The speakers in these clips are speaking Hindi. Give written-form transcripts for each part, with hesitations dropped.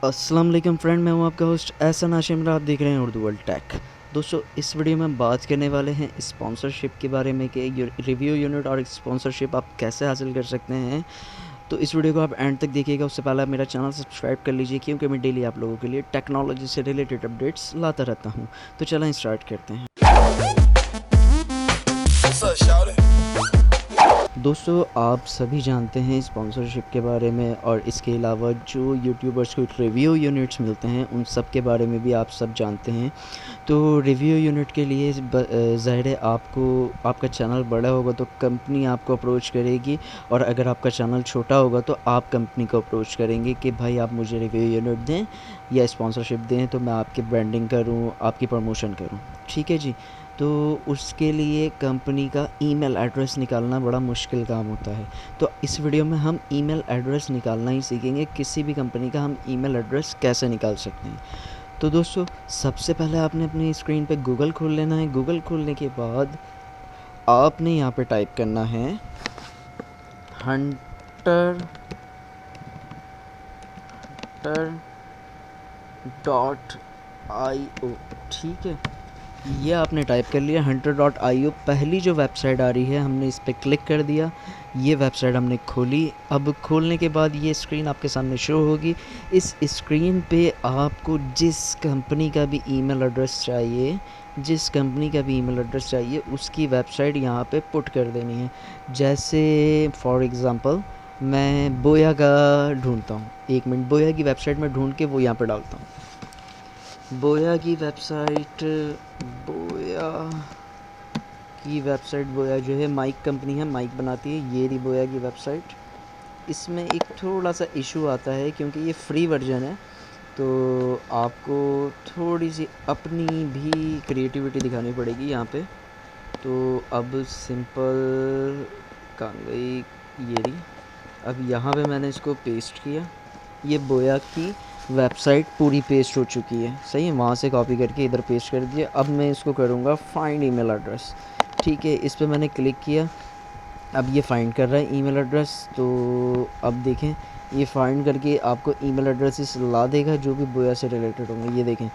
अस्सलाम वालेकुम फ्रेंड, मैं हूं आपका होस्ट एहसन हाशिम। आप देख रहे हैं उर्दू वर्ल्ड टेक। दोस्तों, इस वीडियो में हम बात करने वाले हैं स्पॉन्सरशिप के बारे में कि रिव्यू यूनिट और स्पॉन्सरशिप आप कैसे हासिल कर सकते हैं। तो इस वीडियो को आप एंड तक देखिएगा। उससे पहले आप मेरा चैनल सब्सक्राइब कर लीजिए, क्योंकि मैं डेली आप लोगों के लिए टेक्नोलॉजी से रिलेटेड अपडेट्स लाता रहता हूँ। तो चलें स्टार्ट करते हैं। दोस्तों, आप सभी जानते हैं स्पॉन्सरशिप के बारे में, और इसके अलावा जो यूट्यूबर्स को रिव्यू यूनिट्स मिलते हैं उन सब के बारे में भी आप सब जानते हैं। तो रिव्यू यूनिट के लिए ज़ाहिर है आपका चैनल बड़ा होगा तो कंपनी आपको अप्रोच करेगी, और अगर आपका चैनल छोटा होगा तो आप कंपनी को अप्रोच करेंगे कि भाई आप मुझे रिव्यू यूनिट दें या स्पॉन्सरशिप दें, तो मैं आपकी ब्रांडिंग करूँ, आपकी प्रमोशन करूँ। ठीक है जी। तो उसके लिए कंपनी का ईमेल एड्रेस निकालना बड़ा मुश्किल काम होता है। तो इस वीडियो में हम ईमेल एड्रेस निकालना ही सीखेंगे। किसी भी कंपनी का हम ईमेल एड्रेस कैसे निकाल सकते हैं। तो दोस्तों, सबसे पहले आपने अपनी स्क्रीन पे गूगल खोल लेना है। गूगल खोलने के बाद आपने यहाँ पे टाइप करना है hunter.io। ठीक है, ये आपने टाइप कर लिया hunter.io। पहली जो वेबसाइट आ रही है हमने इस पर क्लिक कर दिया। ये वेबसाइट हमने खोली। अब खोलने के बाद ये स्क्रीन आपके सामने शो होगी। इस स्क्रीन पे आपको जिस कंपनी का भी ईमेल एड्रेस चाहिए उसकी वेबसाइट यहाँ पे पुट कर देनी है। जैसे फॉर एग्ज़ाम्पल मैं बोया का ढूंढता हूँ। 1 मिनट, बोया की वेबसाइट में ढूंढ के वो यहाँ पे डालता हूँ। बोया की वेबसाइट बोया जो है माइक कंपनी है, माइक बनाती है। ये रही बोया की वेबसाइट। इसमें एक थोड़ा सा इशू आता है क्योंकि ये फ्री वर्जन है, तो आपको थोड़ी सी अपनी भी क्रिएटिविटी दिखानी पड़ेगी यहाँ पे। तो अब सिंपल काम गई, ये रही। अब यहाँ पे मैंने इसको पेस्ट किया। ये बोया की वेबसाइट पूरी पेस्ट हो चुकी है। सही है, वहाँ से कॉपी करके इधर पेस्ट कर दिया। अब मैं इसको करूँगा फाइंड ईमेल एड्रेस। ठीक है, इस पर मैंने क्लिक किया। अब ये फाइंड कर रहा है ईमेल एड्रेस। तो अब देखें, ये फाइंड करके आपको ईमेल एड्रेसेस ला देगा जो भी बोया से रिलेटेड होंगे। ये देखें,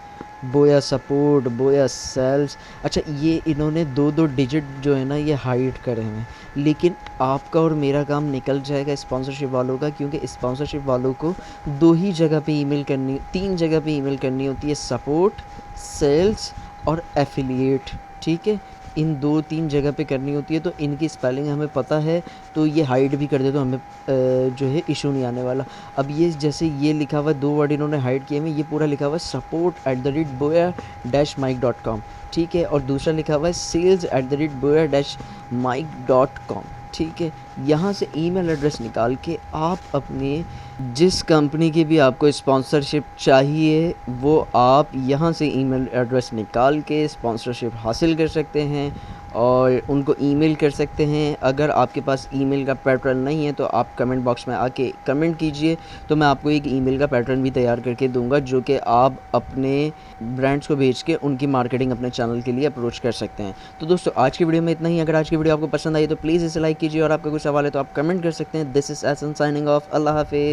बोया सपोर्ट, बोया सेल्स। अच्छा, ये इन्होंने 2-2 डिजिट जो है ना ये हाइड करे हुए हैं, लेकिन आपका और मेरा काम निकल जाएगा स्पॉन्सरशिप वालों का, क्योंकि स्पॉन्सरशिप वालों को 2 ही जगह पे ईमेल करनी, 3 जगह पे ईमेल करनी होती है, सपोर्ट, सेल्स और एफिलिएट। ठीक है, इन 2-3 जगह पे करनी होती है। तो इनकी स्पेलिंग हमें पता है, तो ये हाइड भी कर दे तो हमें जो है इशू नहीं आने वाला। अब ये जैसे ये लिखा हुआ है, 2 वर्ड इन्होंने हाइड किए हैं। ये पूरा लिखा हुआ है support@boya-mic.com। ठीक है, और दूसरा लिखा हुआ है sales@boya-mic.com। ठीक है, यहाँ से ईमेल एड्रेस निकाल के आप अपने जिस कंपनी की भी आपको स्पॉन्सरशिप चाहिए वो आप यहाँ से ईमेल एड्रेस निकाल के स्पॉन्सरशिप हासिल कर सकते हैं और उनको ईमेल कर सकते हैं। अगर आपके पास ईमेल का पैटर्न नहीं है तो आप कमेंट बॉक्स में आके कमेंट कीजिए, तो मैं आपको एक ईमेल का पैटर्न भी तैयार करके दूंगा जो कि आप अपने ब्रांड्स को भेज के उनकी मार्केटिंग अपने चैनल के लिए अप्रोच कर सकते हैं। तो दोस्तों, आज की वीडियो में इतना ही। अगर आज की वीडियो आपको पसंद आई तो प्लीज़ इसे लाइक कीजिए, और आपका कोई सवाल है तो आप कमेंट कर सकते हैं। This is Ehsan signing off. अल्लाह हाफिज़।